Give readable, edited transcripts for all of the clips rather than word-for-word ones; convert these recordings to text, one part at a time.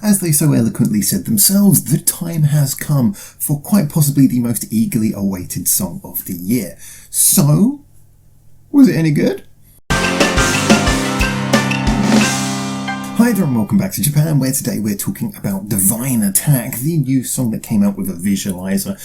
as they so eloquently said themselves, the time has come for quite possibly the most eagerly awaited song of the year. So, was it any good? Hi there and welcome back to Japan, where today we're talking about Divine Attack, the new song that came out with a visualizer,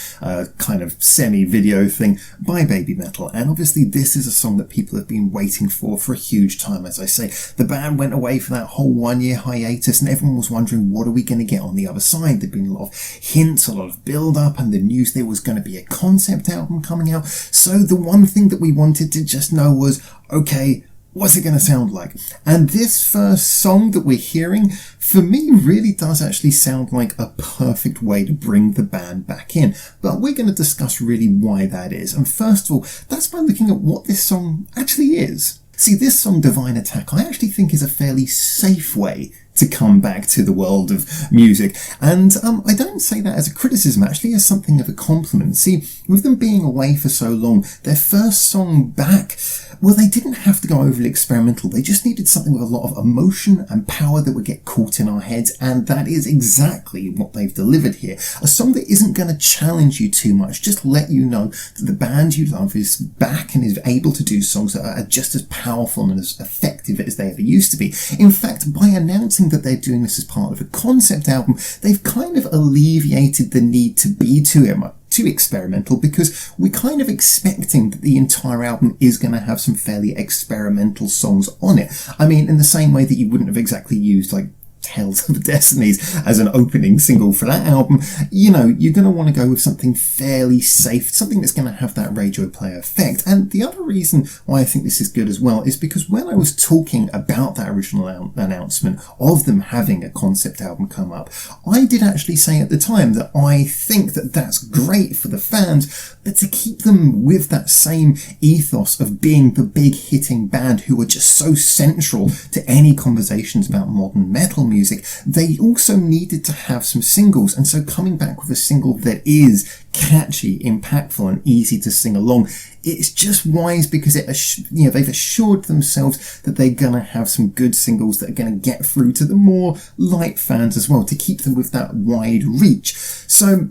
kind of semi-video thing by BABYMETAL. And obviously this is a song that people have been waiting for a huge time, as I say. The band went away for that whole 1 year hiatus and everyone was wondering, what are we going to get on the other side? There'd been a lot of hints, a lot of build-up, and the news there was going to be a concept album coming out. So the one thing that we wanted to just know was, okay, what's it going to sound like? And this first song that we're hearing, for me, really does actually sound like a perfect way to bring the band back in. But we're going to discuss really why that is. And first of all, that's by looking at what this song actually is. See, this song, Divine Attack, I actually think is a fairly safe way to come back to the world of music. And I don't say that as a criticism, actually as something of a compliment. See, with them being away for so long, their first song back, well, they didn't have to go overly experimental. They just needed something with a lot of emotion and power that would get caught in our heads, and that is exactly what they've delivered here. A song that isn't going to challenge you too much, just let you know that the band you love is back and is able to do songs that are just as powerful and as effective as they ever used to be. In fact, by announcing that they're doing this as part of a concept album, they've kind of alleviated the need to be too experimental, because we're kind of expecting that the entire album is going to have some fairly experimental songs on it. I mean, in the same way that you wouldn't have exactly used like Tales of the Destinies as an opening single for that album, you know, you're going to want to go with something fairly safe, something that's going to have that radio play effect. And the other reason why I think this is good as well is because when I was talking about that original announcement of them having a concept album come up, I did actually say at the time that I think that that's great for the fans, but to keep them with that same ethos of being the big hitting band who are just so central to any conversations about modern metal music, they also needed to have some singles. And so coming back with a single that is catchy, impactful and easy to sing along, it's just wise, because they've assured themselves that they're going to have some good singles that are going to get through to the more light fans as well, to keep them with that wide reach. So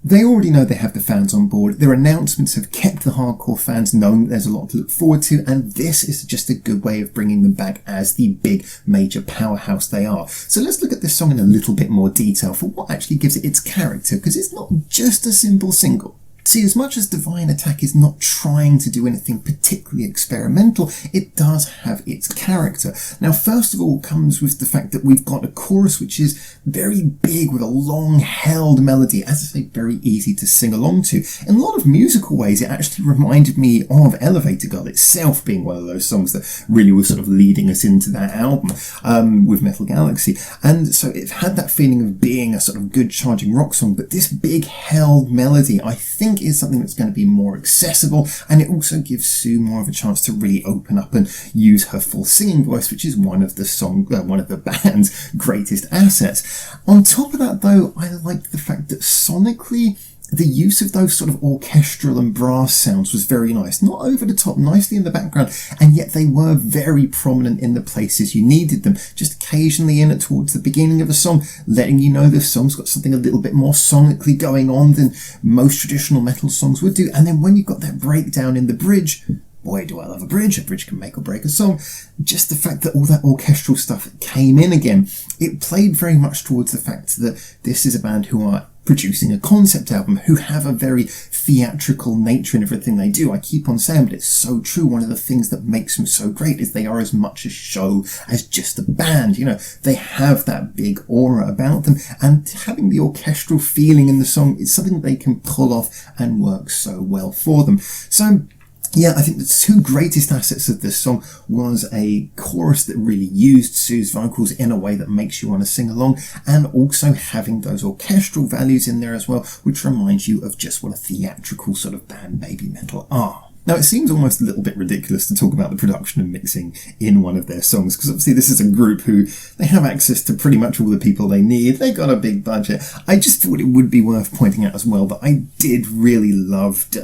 they already know they have the fans on board. Their announcements have kept the hardcore fans knowing that there's a lot to look forward to, and this is just a good way of bringing them back as the big major powerhouse they are. So let's look at this song in a little bit more detail for what actually gives it its character, because it's not just a simple single. See, as much as Divine Attack is not trying to do anything particularly experimental, it does have its character. Now, first of all, comes with the fact that we've got a chorus which is very big with a long-held melody, as I say, very easy to sing along to. In a lot of musical ways, it actually reminded me of Elevator Girl itself, being one of those songs that really was sort of leading us into that album with Metal Galaxy. And so it had that feeling of being a sort of good charging rock song, but this big held melody, I think, is something that's going to be more accessible, and it also gives Sue more of a chance to really open up and use her full singing voice, which is one of the band's greatest assets. On top of that, though, I liked the fact that sonically the use of those sort of orchestral and brass sounds was very nice. Not over the top, nicely in the background, and yet they were very prominent in the places you needed them. Just occasionally in it towards the beginning of a song, letting you know the song's got something a little bit more sonically going on than most traditional metal songs would do. And then when you've got that breakdown in the bridge, boy, do I love a bridge. A bridge can make or break a song. Just the fact that all that orchestral stuff came in again, it played very much towards the fact that this is a band who are producing a concept album, who have a very theatrical nature in everything they do. I keep on saying, but it's so true. One of the things that makes them so great is they are as much a show as just a band. You know, they have that big aura about them, and having the orchestral feeling in the song is something that they can pull off and work so well for them. So yeah, I think the two greatest assets of this song was a chorus that really used Sue's vocals in a way that makes you want to sing along, and also having those orchestral values in there as well, which reminds you of just what a theatrical sort of band BABYMETAL are. Now, it seems almost a little bit ridiculous to talk about the production and mixing in one of their songs, because obviously this is a group who, they have access to pretty much all the people they need, they've got a big budget. I just thought it would be worth pointing out as well that I did really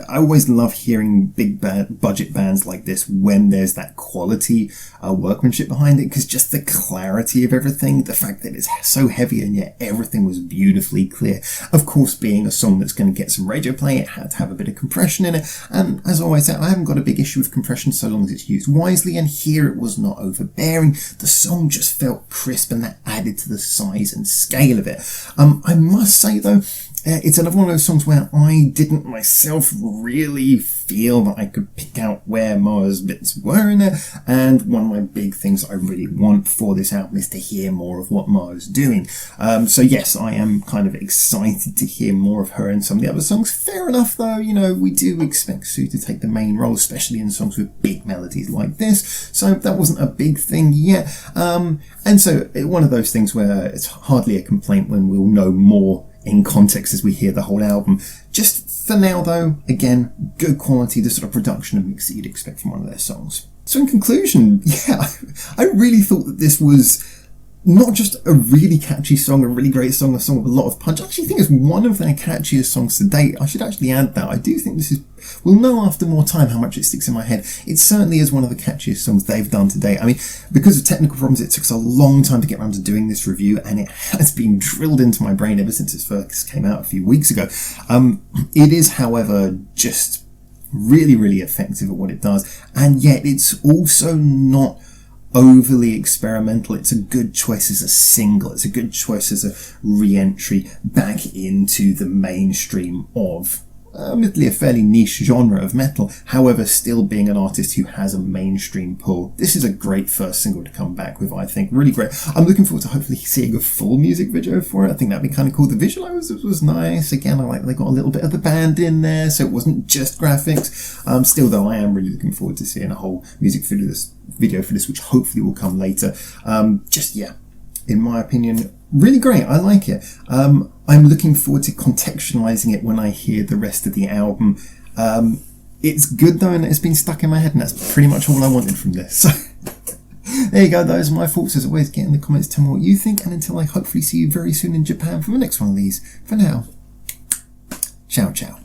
I always love hearing big budget bands like this when there's that quality workmanship behind it, because just the clarity of everything, the fact that it's so heavy and yet everything was beautifully clear. Of course, being a song that's going to get some radio play, it had to have a bit of compression in it, and as always, I haven't got a big issue with compression so long as it's used wisely, and here it was not overbearing. The song just felt crisp, and that added to the size and scale of it. I must say though, it's another one of those songs where I didn't myself really feel that I could pick out where Moa's bits were in it, and one of my big things I really want for this album is to hear more of what Moa's doing. So yes, I am kind of excited to hear more of her in some of the other songs. Fair enough though, you know, we do expect Sue to take the main role, especially in songs with big melodies like this, so that wasn't a big thing yet. And so one of those things where it's hardly a complaint when we'll know more in context as we hear the whole album. Just for now though, again, good quality, the sort of production and mix that you'd expect from one of their songs. So in conclusion, yeah, I really thought that this was not just a really catchy song, a really great song, a song with a lot of punch. I actually think it's one of their catchiest songs to date. I should actually add that. I do think this is, we'll know after more time how much it sticks in my head. It certainly is one of the catchiest songs they've done to date. I mean, because of technical problems, it took us a long time to get around to doing this review, and it has been drilled into my brain ever since it first came out a few weeks ago. It is, however, just really, really effective at what it does, and yet it's also not overly experimental. It's a good choice as a single. It's a good choice as a re-entry back into the mainstream of admittedly a fairly niche genre of metal, however still being an artist who has a mainstream pull. This is a great first single to come back with, I think. Really great. I'm looking forward to hopefully seeing a full music video for it. I think that'd be kind of cool. The visual was nice. Again, I like they got a little bit of the band in there, so it wasn't just graphics. Still though, I am really looking forward to seeing a whole music video for this, which hopefully will come later. Just yeah, in my opinion, really great. I like it. I'm looking forward to contextualizing it when I hear the rest of the album. It's good though, and it's been stuck in my head, and that's pretty much all I wanted from this. So there you go. Those are my thoughts. As always, get in the comments, tell me what you think, and until I hopefully see you very soon in Japan for the next one of these, for now, ciao ciao.